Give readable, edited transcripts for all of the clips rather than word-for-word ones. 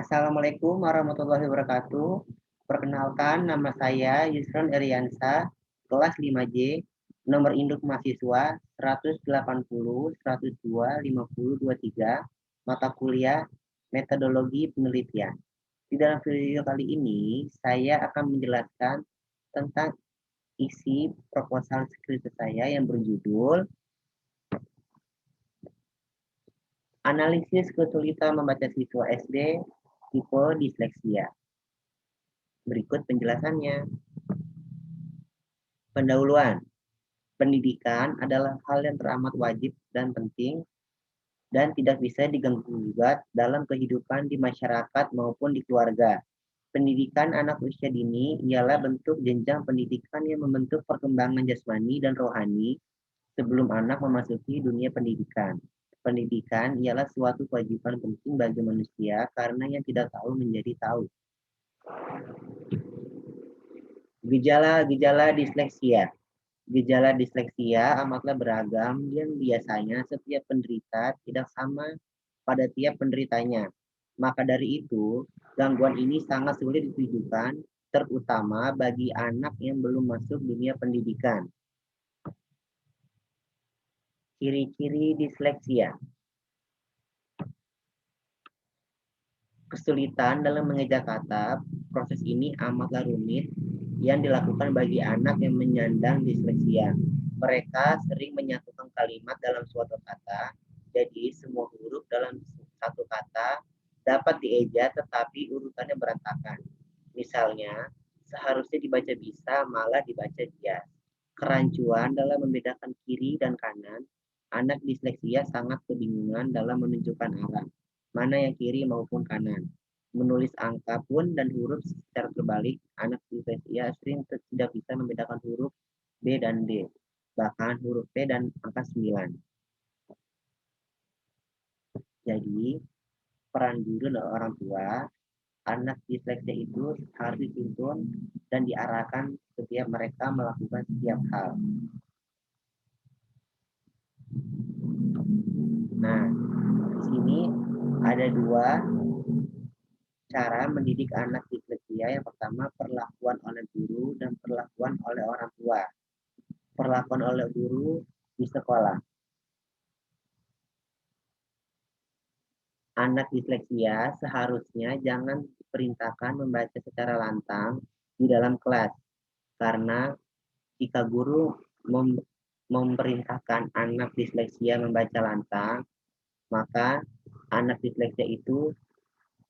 Assalamualaikum warahmatullahi wabarakatuh. Perkenalkan, nama saya Yusron Eriansa, kelas 5J, nomor induk mahasiswa 180 102 50 23, mata kuliah Metodologi Penelitian. Di dalam video kali ini, saya akan menjelaskan tentang isi proposal skripsi saya yang berjudul Analisis Kesulitan Membaca Siswa SD Tipe Disleksia. Berikut penjelasannya. Pendahuluan. Pendidikan adalah hal yang teramat wajib dan penting dan tidak bisa diganggu-gugat dalam kehidupan di masyarakat maupun di keluarga. Pendidikan anak usia dini ialah bentuk jenjang pendidikan yang membentuk perkembangan jasmani dan rohani sebelum anak memasuki dunia pendidikan. Pendidikan ialah suatu kewajiban penting bagi manusia karena yang tidak tahu menjadi tahu. Gejala-gejala disleksia. Gejala disleksia amatlah beragam yang biasanya setiap penderita tidak sama pada tiap penderitanya. Maka dari itu, gangguan ini sangat sulit ditujukan, terutama bagi anak yang belum masuk dunia pendidikan. Ciri-ciri disleksia. Kesulitan dalam mengeja kata, proses ini amatlah rumit yang dilakukan bagi anak yang menyandang disleksia. Mereka sering menyatukan kalimat dalam suatu kata, jadi semua huruf dalam satu kata dapat dieja tetapi urutannya berantakan. Misalnya, seharusnya dibaca bisa malah dibaca dia. Kerancuan dalam membedakan kiri dan kanan, anak disleksia sangat kebingungan dalam menunjukkan arah mana yang kiri maupun kanan. Menulis angka pun dan huruf secara terbalik, anak disleksia sering tidak bisa membedakan huruf B dan D, bahkan huruf P dan angka 9. Jadi, peran guru dan orang tua, anak disleksia itu harus dituntun dan diarahkan setiap mereka melakukan setiap hal. Nah, di sini ada dua cara mendidik anak disleksia. Yang pertama, perlakuan oleh guru dan perlakuan oleh orang tua. Perlakuan oleh guru di sekolah. Anak disleksia seharusnya jangan diperintahkan membaca secara lantang di dalam kelas. Karena jika guru memerintahkan anak disleksia membaca lantang, maka anak disleksia itu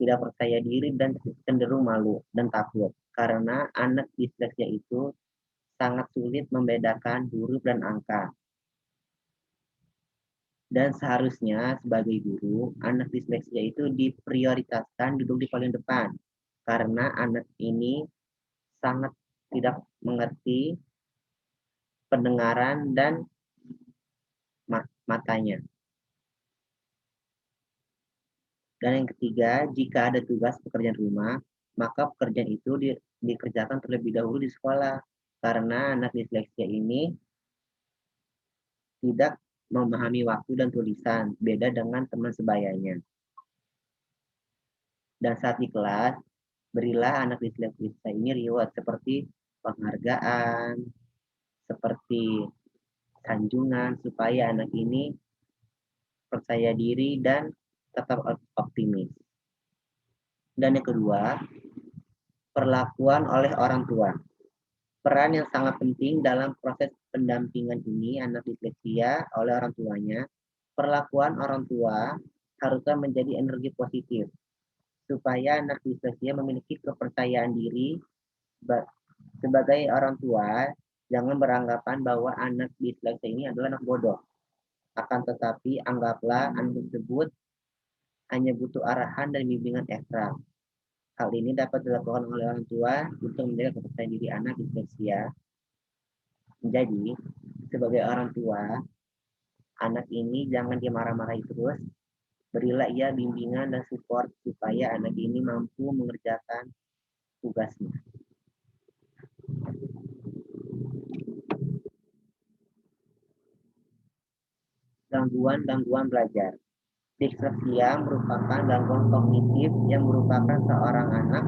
tidak percaya diri dan cenderung malu dan takut. Karena anak disleksia itu sangat sulit membedakan huruf dan angka. Dan seharusnya sebagai guru, anak disleksia itu diprioritaskan duduk di paling depan. Karena anak ini sangat tidak mengerti pendengaran dan matanya. Dan yang ketiga, jika ada tugas pekerjaan rumah, maka pekerjaan itu dikerjakan terlebih dahulu di sekolah. Karena anak disleksia ini tidak memahami waktu dan tulisan, beda dengan teman sebayanya. Dan saat di kelas, berilah anak disleksia ini reward seperti penghargaan, seperti sanjungan, supaya anak ini percaya diri dan tetap optimis. Dan yang kedua, perlakuan oleh orang tua. Peran yang sangat penting dalam proses pendampingan ini anak disleksia oleh orang tuanya. Perlakuan orang tua harusnya menjadi energi positif supaya anak disleksia memiliki kepercayaan diri. Sebagai orang tua, jangan beranggapan bahwa anak disleksia ini adalah anak bodoh. Akan tetapi, anggaplah anak tersebut hanya butuh arahan dan bimbingan ekstra. Hal ini dapat dilakukan oleh orang tua untuk menjaga kepercayaan diri anak disleksia. Jadi, sebagai orang tua, anak ini jangan dimarah-marahi terus. Berilah ia bimbingan dan support supaya anak ini mampu mengerjakan tugasnya. Gangguan-gangguan belajar. Disleksia merupakan gangguan kognitif yang merupakan seorang anak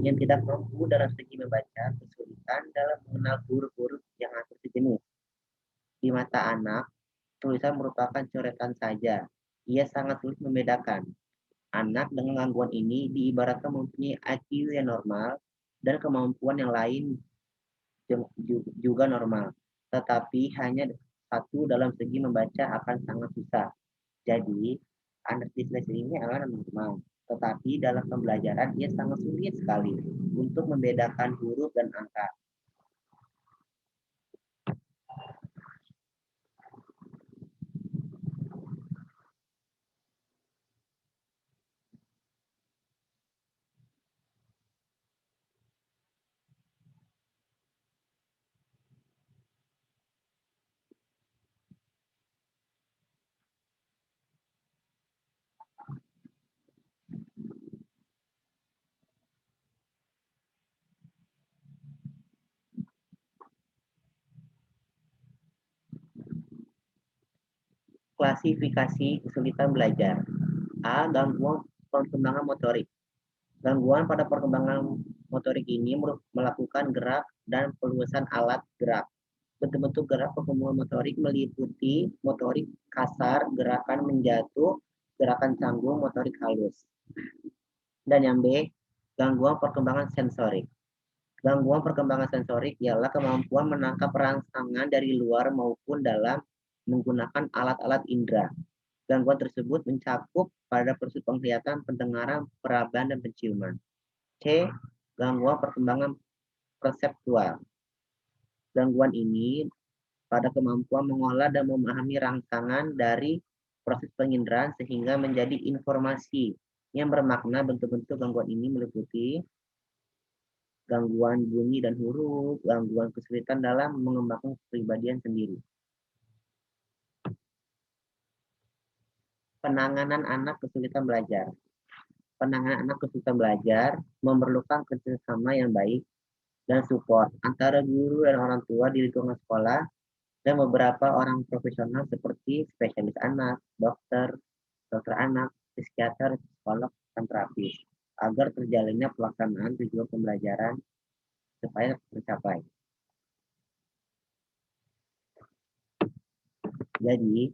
yang tidak mampu dalam segi membaca, kesulitan dalam mengenal huruf-huruf yang hampir sejenis. Di mata anak, tulisan merupakan coretan saja. Ia sangat sulit membedakan. Anak dengan gangguan ini diibaratkan mempunyai IQ yang normal dan kemampuan yang lain juga normal. Tetapi hanya satu dalam segi membaca akan sangat susah. Jadi, anak disleksi ini adalah normal. Tetapi dalam pembelajaran ia sangat sulit sekali untuk membedakan huruf dan angka. Klasifikasi kesulitan belajar. A. Gangguan perkembangan motorik. Gangguan pada perkembangan motorik ini melakukan gerak dan peluasan alat gerak. Bentuk-bentuk gerak perkembangan motorik meliputi motorik kasar, gerakan menjatuh, gerakan canggung, motorik halus. Dan yang B, gangguan perkembangan sensorik. Gangguan perkembangan sensorik ialah kemampuan menangkap rangsangan dari luar maupun dalam menggunakan alat-alat indera. Gangguan tersebut mencakup pada proses penglihatan, pendengaran, peraban, dan penciuman. C. Gangguan perkembangan perseptual. Gangguan ini pada kemampuan mengolah dan memahami rangsangan dari proses penginderaan sehingga menjadi informasi yang bermakna. Bentuk-bentuk gangguan ini meliputi gangguan bunyi dan huruf, gangguan kesulitan dalam mengembangkan kepribadian sendiri. Penanganan anak kesulitan belajar. Penanganan anak kesulitan belajar memerlukan kerjasama yang baik dan support antara guru dan orang tua di lingkungan sekolah dan beberapa orang profesional seperti spesialis anak, dokter anak, psikiater, psikolog, dan terapis agar terjalinnya pelaksanaan tujuan pembelajaran supaya tercapai. Jadi,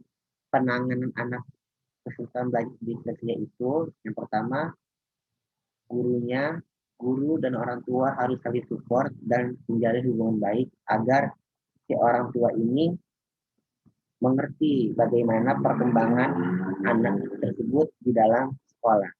penanganan anak kesulitan belajar disleksia itu yang pertama guru dan orang tua harus saling support dan menjalin hubungan baik agar si orang tua ini mengerti bagaimana perkembangan anak tersebut di dalam sekolah.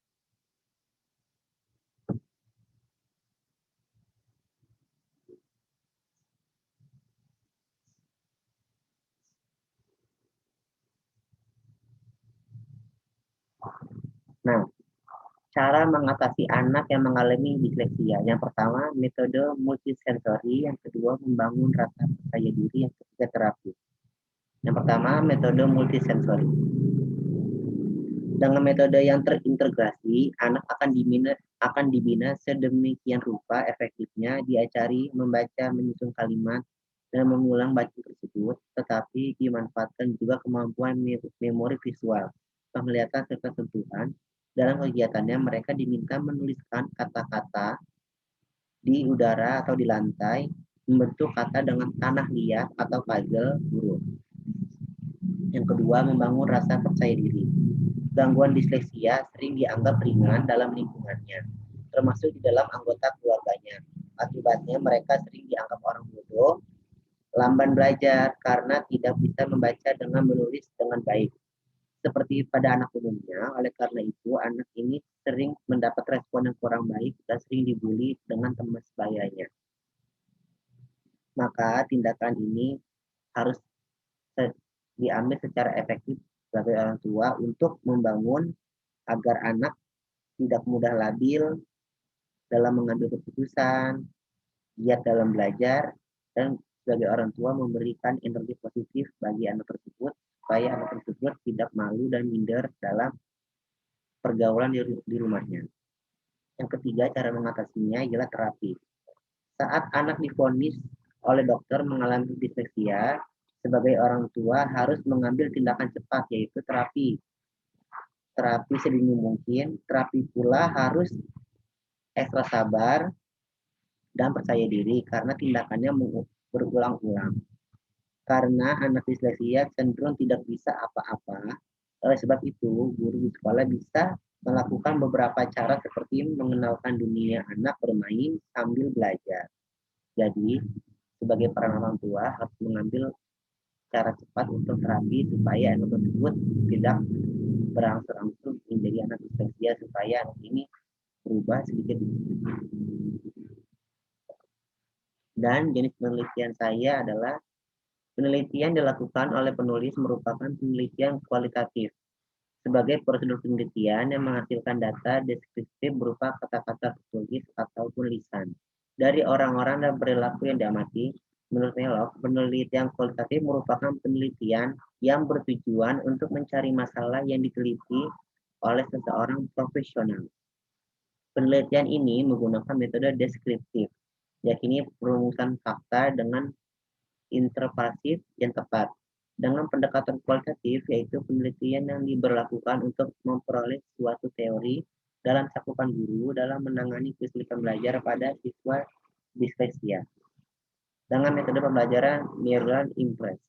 Nah, cara mengatasi anak yang mengalami disleksia. Yang pertama, metode multisensori. Yang kedua, membangun rasa percaya diri. Yang ketiga, terapi. Yang pertama, metode multisensori. Dengan metode yang terintegrasi, anak akan dibina sedemikian rupa efektifnya diajari membaca, menyusun kalimat, dan mengulang bacaan tersebut, tetapi dimanfaatkan juga kemampuan memori visual, penglihatan, serta sentuhan. Dalam kegiatannya, mereka diminta menuliskan kata-kata di udara atau di lantai, membentuk kata dengan tanah liat atau puzzle huruf. Yang kedua, membangun rasa percaya diri. Gangguan disleksia sering dianggap ringan dalam lingkungannya, termasuk di dalam anggota keluarganya. Akibatnya mereka sering dianggap orang bodoh, lamban belajar karena tidak bisa membaca dengan menulis dengan baik. Seperti pada anak umumnya, oleh karena itu anak ini sering mendapat respon yang kurang baik dan sering dibully dengan teman sebayanya. Maka tindakan ini harus diambil secara efektif sebagai orang tua untuk membangun agar anak tidak mudah labil dalam mengambil keputusan, giat dalam belajar, dan sebagai orang tua memberikan energi positif bagi anak tersebut supaya anak tersebut tidak malu dan minder dalam pergaulan di rumahnya. Yang ketiga, cara mengatasinya ialah terapi. Saat anak divonis oleh dokter mengalami disleksia, sebagai orang tua harus mengambil tindakan cepat yaitu terapi. terapi sedini mungkin. Terapi pula harus ekstra sabar dan percaya diri karena tindakannya berulang-ulang. Karena anak disleksia cenderung tidak bisa apa-apa, oleh sebab itu guru di sekolah bisa melakukan beberapa cara seperti mengenalkan dunia anak bermain sambil belajar. Jadi, sebagai peran orang tua harus mengambil cara cepat untuk terapi supaya anak tersebut tidak berangsur-angsur menjadi anak disleksia, supaya anak ini berubah sedikit. Dan jenis penelitian saya adalah penelitian dilakukan oleh penulis merupakan penelitian kualitatif. Sebagai prosedur penelitian yang menghasilkan data deskriptif berupa kata-kata tertulis ataupun lisan. Dari orang-orang dan perilaku yang diamati, menurut Nelok, penelitian kualitatif merupakan penelitian yang bertujuan untuk mencari masalah yang diteliti oleh seseorang profesional. Penelitian ini menggunakan metode deskriptif, yakni perumusan fakta dengan interpretatif yang tepat. Dengan pendekatan kualitatif, yaitu penelitian yang diberlakukan untuk memperoleh suatu teori dalam cakupan guru dalam menangani kesulitan belajar pada siswa disleksia. Dengan metode pembelajaran Mirror Impress.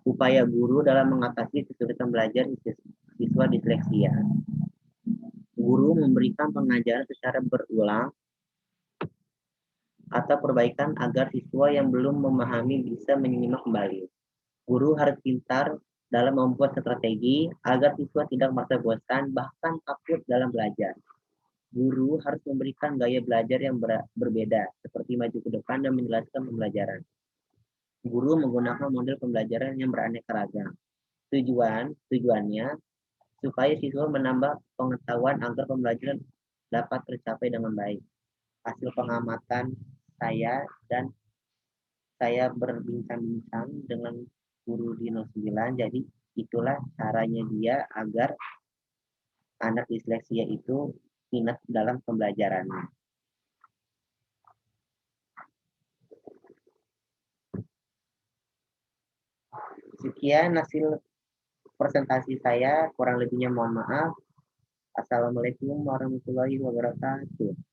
Upaya guru dalam mengatasi kesulitan belajar siswa disleksia. Guru memberikan pengajaran secara berulang atau perbaikan agar siswa yang belum memahami bisa menyimak kembali. Guru harus pintar dalam membuat strategi agar siswa tidak merasa bosan bahkan takut dalam belajar. Guru harus memberikan gaya belajar yang berbeda, seperti maju ke depan dan menjelaskan pembelajaran. Guru menggunakan model pembelajaran yang beraneka ragam. Tujuannya supaya siswa menambah pengetahuan agar pembelajaran dapat tercapai dengan baik. Hasil pengamatan saya dan saya berbincang-bincang dengan guru di 09, jadi itulah caranya dia agar anak disleksia itu minat dalam pembelajarannya. Sekian hasil presentasi saya, kurang lebihnya mohon maaf. Assalamualaikum warahmatullahi wabarakatuh.